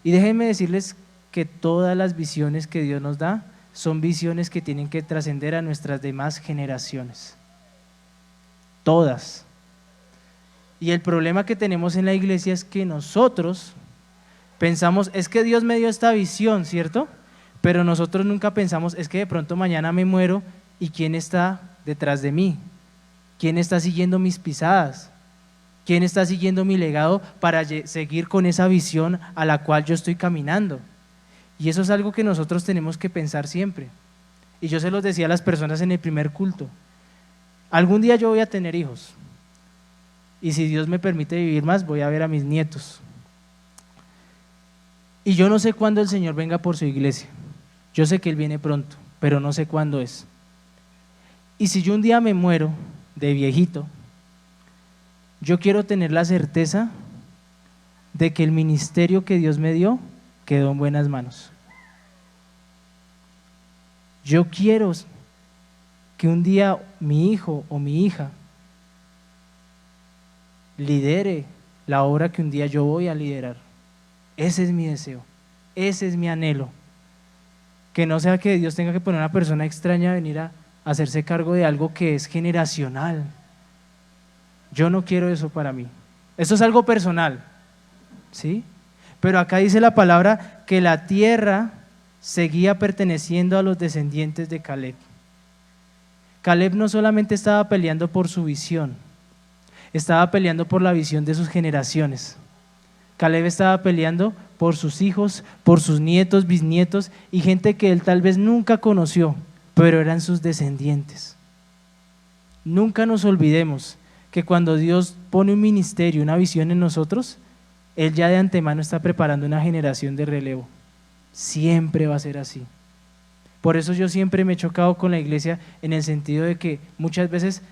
Y déjenme decirles que todas las visiones que Dios nos da son visiones que tienen que trascender a nuestras demás generaciones, todas. Y el problema que tenemos en la iglesia es que nosotros pensamos, es que Dios me dio esta visión, ¿cierto? Pero nosotros nunca pensamos, es que de pronto mañana me muero y ¿quién está detrás de mí? ¿Quién está siguiendo mis pisadas? ¿Quién está siguiendo mi legado para seguir con esa visión a la cual yo estoy caminando? Y eso es algo que nosotros tenemos que pensar siempre. Y yo se los decía a las personas en el primer culto: algún día yo voy a tener hijos, y si Dios me permite vivir más, voy a ver a mis nietos. Y yo no sé cuándo el Señor venga por su iglesia. Yo sé que Él viene pronto, pero no sé cuándo es. Y si yo un día me muero de viejito, yo quiero tener la certeza de que el ministerio que Dios me dio quedó en buenas manos. Yo quiero que un día mi hijo o mi hija lidere la obra que un día yo voy a liderar. Ese es mi deseo, ese es mi anhelo. Que no sea que Dios tenga que poner a una persona extraña a venir a hacerse cargo de algo que es generacional. Yo no quiero eso para mí. Eso es algo personal, ¿sí? Pero acá dice la palabra que la tierra seguía perteneciendo a los descendientes de Caleb. Caleb no solamente estaba peleando por su visión, estaba peleando por la visión de sus generaciones. Caleb estaba peleando por sus hijos, por sus nietos, bisnietos y gente que él tal vez nunca conoció, pero eran sus descendientes. Nunca nos olvidemos que cuando Dios pone un ministerio, una visión en nosotros, Él ya de antemano está preparando una generación de relevo. Siempre va a ser así. Por eso yo siempre me he chocado con la iglesia en el sentido de que muchas veces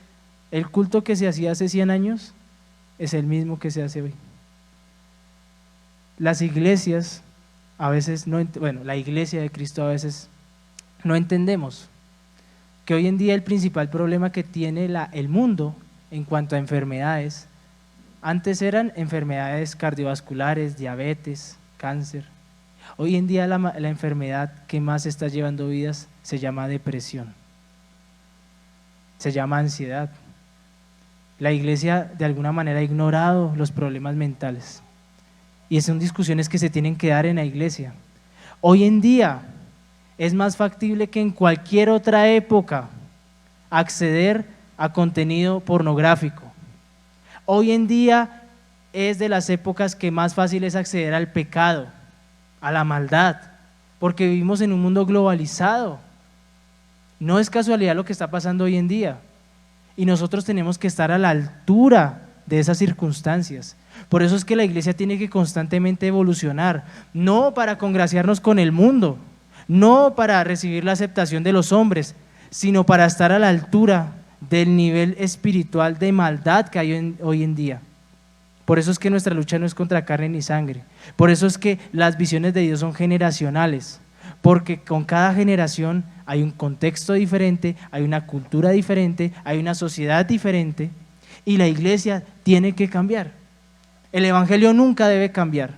el culto que se hacía hace 100 años es el mismo que se hace hoy. Las iglesias a veces la iglesia de Cristo a veces no entendemos que hoy en día el principal problema que tiene el mundo en cuanto a enfermedades, antes eran enfermedades cardiovasculares, diabetes, cáncer. Hoy en día la enfermedad que más está llevando vidas se llama depresión, se llama ansiedad. la iglesia de alguna manera ha ignorado los problemas mentales. Y son discusiones que se tienen que dar en la iglesia. Hoy en día es más factible que en cualquier otra época acceder a contenido pornográfico. Hoy en día es de las épocas que más fácil es acceder al pecado, a la maldad, porque vivimos en un mundo globalizado. No es casualidad lo que está pasando hoy en día. Y nosotros tenemos que estar a la altura de esas circunstancias. Por eso es que la iglesia tiene que constantemente evolucionar, no para congraciarnos con el mundo, no para recibir la aceptación de los hombres, sino para estar a la altura del nivel espiritual de maldad que hay hoy en día. Por eso es que nuestra lucha no es contra carne ni sangre. Por eso es que las visiones de Dios son generacionales, porque con cada generación hay un contexto diferente, hay una cultura diferente, hay una sociedad diferente, y la iglesia tiene que cambiar. El evangelio nunca debe cambiar,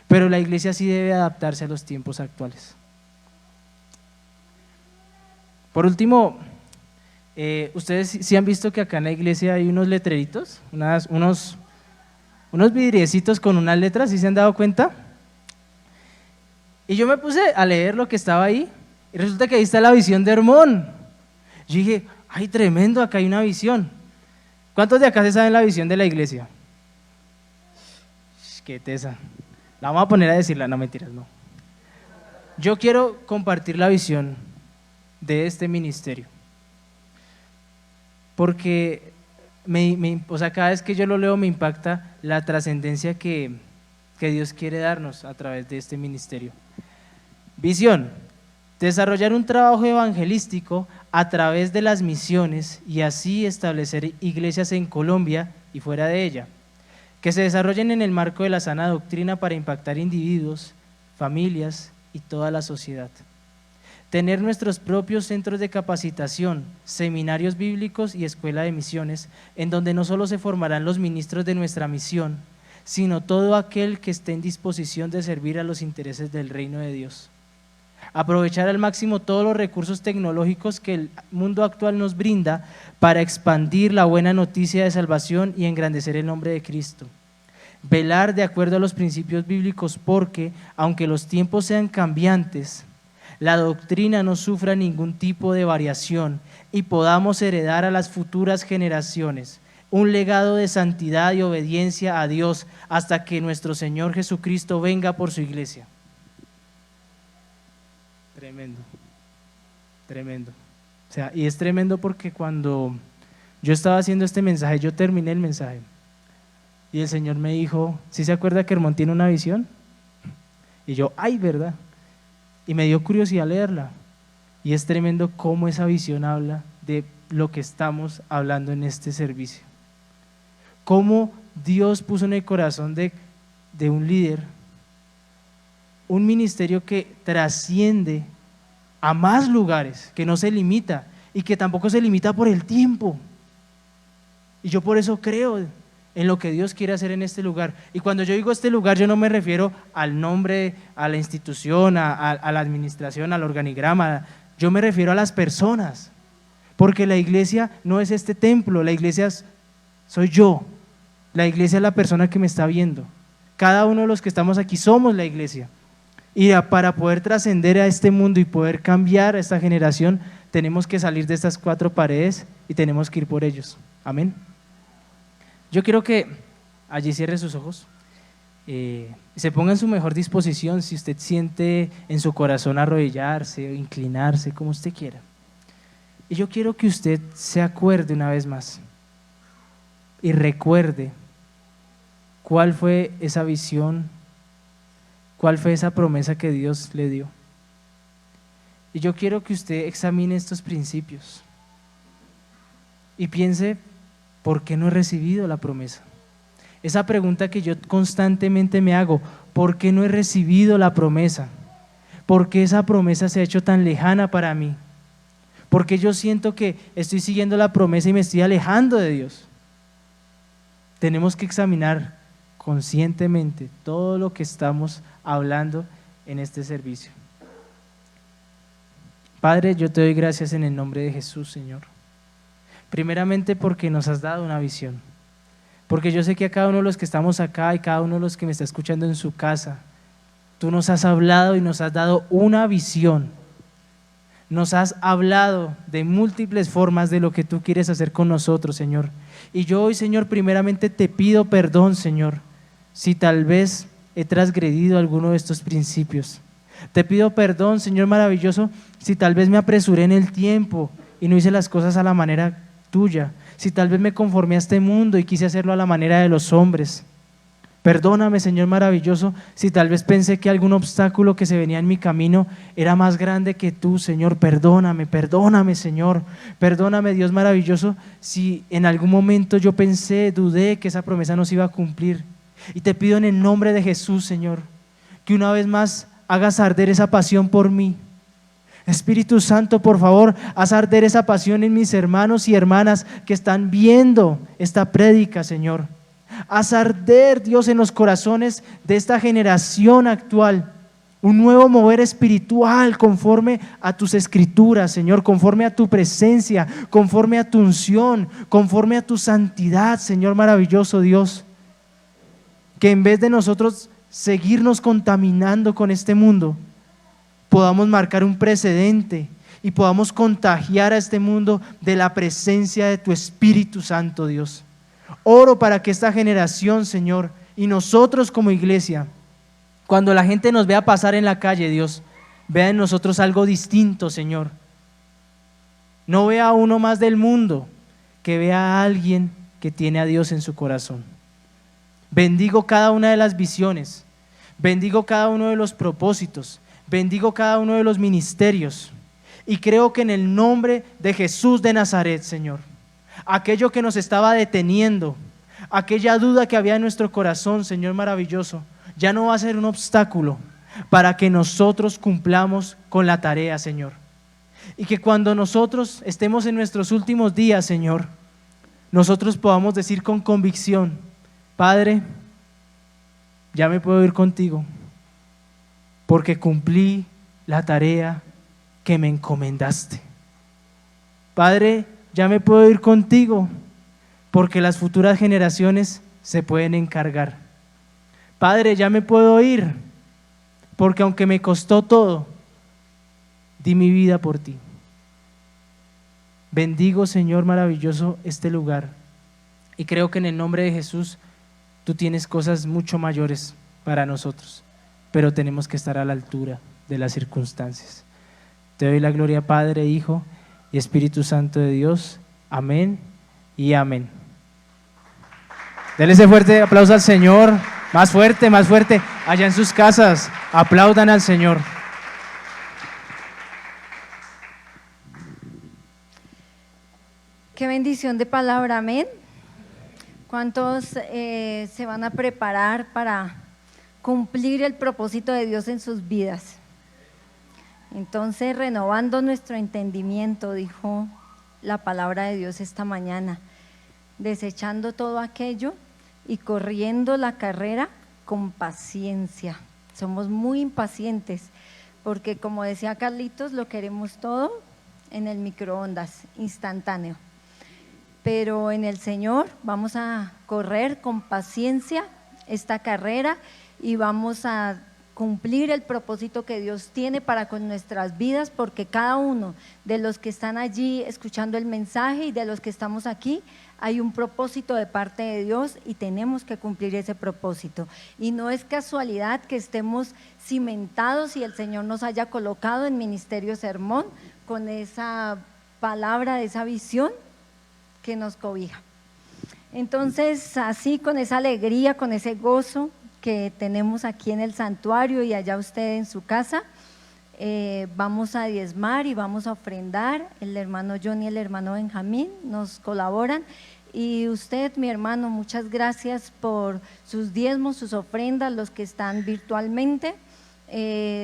pero la iglesia sí debe adaptarse a los tiempos actuales. Por último, ustedes sí han visto que acá en la iglesia hay unos letreritos, unos vidriecitos con unas letras, ¿sí se han dado cuenta? Y yo me puse a leer lo que estaba ahí y resulta que ahí está la visión de Hermón. Yo dije, ay, tremendo, acá hay una visión. ¿Cuántos de acá se saben la visión de la iglesia? Qué tesa. La vamos a poner a decirla, no mentiras, no. Yo quiero compartir la visión de este ministerio, porque o sea, cada vez que yo lo leo me impacta la trascendencia que Dios quiere darnos a través de este ministerio. Visión: desarrollar un trabajo evangelístico a través de las misiones y así establecer iglesias en Colombia y fuera de ella, que se desarrollen en el marco de la sana doctrina para impactar individuos, familias y toda la sociedad. Tener nuestros propios centros de capacitación, seminarios bíblicos y escuela de misiones, en donde no solo se formarán los ministros de nuestra misión, sino todo aquel que esté en disposición de servir a los intereses del reino de Dios. Aprovechar al máximo todos los recursos tecnológicos que el mundo actual nos brinda para expandir la buena noticia de salvación y engrandecer el nombre de Cristo. Velar de acuerdo a los principios bíblicos porque, aunque los tiempos sean cambiantes, la doctrina no sufra ningún tipo de variación y podamos heredar a las futuras generaciones un legado de santidad y obediencia a Dios hasta que nuestro Señor Jesucristo venga por su iglesia. Tremendo, tremendo. O sea, y es tremendo porque cuando yo estaba haciendo este mensaje, yo terminé el mensaje y el Señor me dijo, ¿sí se acuerda que Hermón tiene una visión? Y yo, ay, ¿verdad? Y me dio curiosidad leerla. Y es tremendo cómo esa visión habla de lo que estamos hablando en este servicio. Cómo Dios puso en el corazón de un líder un ministerio que trasciende a más lugares, que no se limita y que tampoco se limita por el tiempo. Y yo por eso creo en lo que Dios quiere hacer en este lugar. Y cuando yo digo este lugar, yo no me refiero al nombre, a la institución, a la administración, al organigrama, yo me refiero a las personas, porque la iglesia no es este templo, la iglesia soy yo, la iglesia es la persona que me está viendo. Cada uno de los que estamos aquí somos la iglesia. Y para poder trascender a este mundo y poder cambiar a esta generación, tenemos que salir de estas 4 paredes y tenemos que ir por ellos. Amén. Yo quiero que allí cierre sus ojos, se ponga en su mejor disposición, si usted siente en su corazón arrodillarse o inclinarse, como usted quiera. Y yo quiero que usted se acuerde una vez más y recuerde cuál fue esa visión, cuál fue esa promesa que Dios le dio. Y yo quiero que usted examine estos principios y piense, ¿por qué no he recibido la promesa? Esa pregunta que yo constantemente me hago, ¿por qué no he recibido la promesa? ¿Por qué esa promesa se ha hecho tan lejana para mí? ¿Por qué yo siento que estoy siguiendo la promesa y me estoy alejando de Dios? Tenemos que examinar conscientemente todo lo que estamos hablando en este servicio. Padre, yo te doy gracias en el nombre de Jesús, Señor, primeramente porque nos has dado una visión, porque yo sé que a cada uno de los que estamos acá y cada uno de los que me está escuchando en su casa, tú nos has hablado y nos has dado una visión, nos has hablado de múltiples formas de lo que tú quieres hacer con nosotros, Señor. Y yo hoy, Señor, primeramente te pido perdón, Señor, si tal vez he transgredido alguno de estos principios. Te pido perdón, Señor maravilloso, si tal vez me apresuré en el tiempo y no hice las cosas a la manera tuya, si tal vez me conformé a este mundo y quise hacerlo a la manera de los hombres. Perdóname, Señor maravilloso, si tal vez pensé que algún obstáculo que se venía en mi camino era más grande que tú, Señor. Perdóname, perdóname, Señor. Perdóname, Dios maravilloso, si en algún momento yo pensé, dudé que esa promesa no se iba a cumplir. Y te pido en el nombre de Jesús, Señor, que una vez más hagas arder esa pasión por mí. Espíritu Santo, por favor, haz arder esa pasión en mis hermanos y hermanas que están viendo esta prédica, Señor. Haz arder, Dios, en los corazones de esta generación actual un nuevo mover espiritual conforme a tus escrituras, Señor, conforme a tu presencia, conforme a tu unción, conforme a tu santidad, Señor maravilloso Dios. Que en vez de nosotros seguirnos contaminando con este mundo, podamos marcar un precedente y podamos contagiar a este mundo de la presencia de tu Espíritu Santo, Dios. Oro para que esta generación, Señor, y nosotros como iglesia, cuando la gente nos vea pasar en la calle, Dios, vea en nosotros algo distinto, Señor. No vea a uno más del mundo, que vea a alguien que tiene a Dios en su corazón. Bendigo cada una de las visiones, bendigo cada uno de los propósitos, bendigo cada uno de los ministerios, y creo que en el nombre de Jesús de Nazaret, Señor, aquello que nos estaba deteniendo, aquella duda que había en nuestro corazón, Señor maravilloso, ya no va a ser un obstáculo para que nosotros cumplamos con la tarea, Señor. Y que cuando nosotros estemos en nuestros últimos días, Señor, nosotros podamos decir con convicción: Padre, ya me puedo ir contigo, porque cumplí la tarea que me encomendaste. Padre, ya me puedo ir contigo, porque las futuras generaciones se pueden encargar. Padre, ya me puedo ir, porque aunque me costó todo, di mi vida por ti. Bendigo, Señor maravilloso, este lugar, y creo que en el nombre de Jesús tú tienes cosas mucho mayores para nosotros, pero tenemos que estar a la altura de las circunstancias. Te doy la gloria, Padre, Hijo y Espíritu Santo de Dios. Amén y amén. Denle ese fuerte aplauso al Señor. Más fuerte, allá en sus casas, aplaudan al Señor. Qué bendición de palabra, amén. ¿Cuántos se van a preparar para cumplir el propósito de Dios en sus vidas? Entonces, renovando nuestro entendimiento, dijo la palabra de Dios esta mañana, desechando todo aquello y corriendo la carrera con paciencia. Somos muy impacientes porque, como decía Carlitos, lo queremos todo en el microondas, instantáneo. Pero en el Señor vamos a correr con paciencia esta carrera y vamos a cumplir el propósito que Dios tiene para con nuestras vidas, porque cada uno de los que están allí escuchando el mensaje y de los que estamos aquí, hay un propósito de parte de Dios y tenemos que cumplir ese propósito. Y no es casualidad que estemos cimentados y el Señor nos haya colocado en Ministerio Sermón con esa palabra, esa visión que nos cobija. Entonces, así, con esa alegría, con ese gozo que tenemos aquí en el santuario y allá usted en su casa, vamos a diezmar y vamos a ofrendar. El hermano Johnny y el hermano Benjamín nos colaboran, y usted, mi hermano, muchas gracias por sus diezmos, sus ofrendas, los que están virtualmente.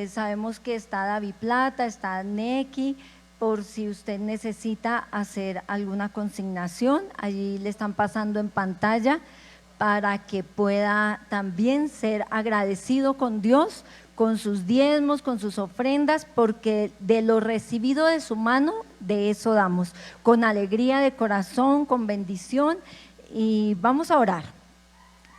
Sabemos que está David Plata, está Neki, por si usted necesita hacer alguna consignación, allí le están pasando en pantalla para que pueda también ser agradecido con Dios con sus diezmos, con sus ofrendas, porque de lo recibido de su mano, de eso damos, con alegría de corazón, con bendición, y vamos a orar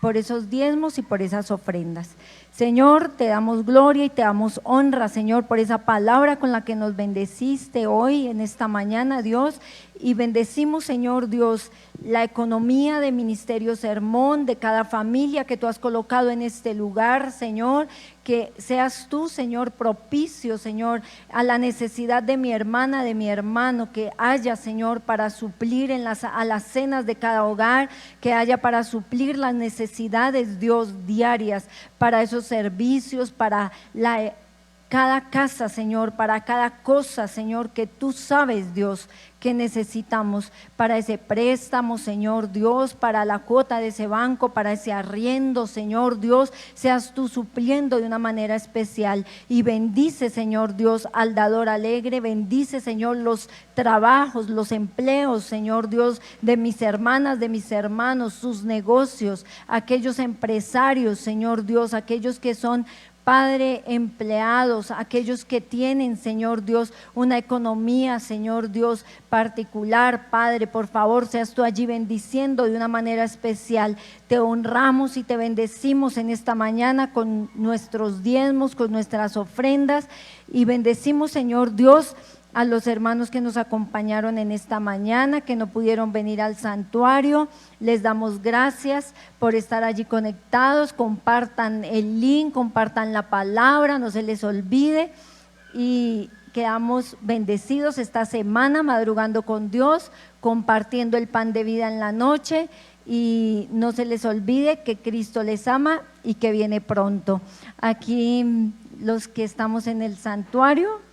por esos diezmos y por esas ofrendas. Señor, te damos gloria y te damos honra, Señor, por esa palabra con la que nos bendeciste hoy, en esta mañana, Dios, y bendecimos, Señor Dios, la economía de Ministerio Sermón, de cada familia que tú has colocado en este lugar, Señor, que seas tú, Señor, propicio, Señor, a la necesidad de mi hermana, de mi hermano, que haya, Señor, para suplir a las cenas de cada hogar, que haya para suplir las necesidades, Dios, diarias, para esos servicios, para cada casa, Señor, para cada cosa, Señor, que tú sabes, Dios, que necesitamos para ese préstamo, Señor Dios, para la cuota de ese banco, para ese arriendo, Señor Dios, seas tú supliendo de una manera especial. Y bendice, Señor Dios, al dador alegre, bendice, Señor, los trabajos, los empleos, Señor Dios, de mis hermanas, de mis hermanos, sus negocios, aquellos empresarios, Señor Dios, aquellos que son, Padre, empleados, aquellos que tienen, Señor Dios, una economía, Señor Dios, particular, Padre, por favor, seas tú allí bendiciendo de una manera especial. Te honramos y te bendecimos en esta mañana con nuestros diezmos, con nuestras ofrendas, y bendecimos, Señor Dios, a los hermanos que nos acompañaron en esta mañana, que no pudieron venir al santuario. Les damos gracias por estar allí conectados. Compartan el link, compartan la palabra, no se les olvide, y quedamos bendecidos esta semana madrugando con Dios, compartiendo el pan de vida en la noche, y no se les olvide que Cristo les ama y que viene pronto. Aquí los que estamos en el santuario,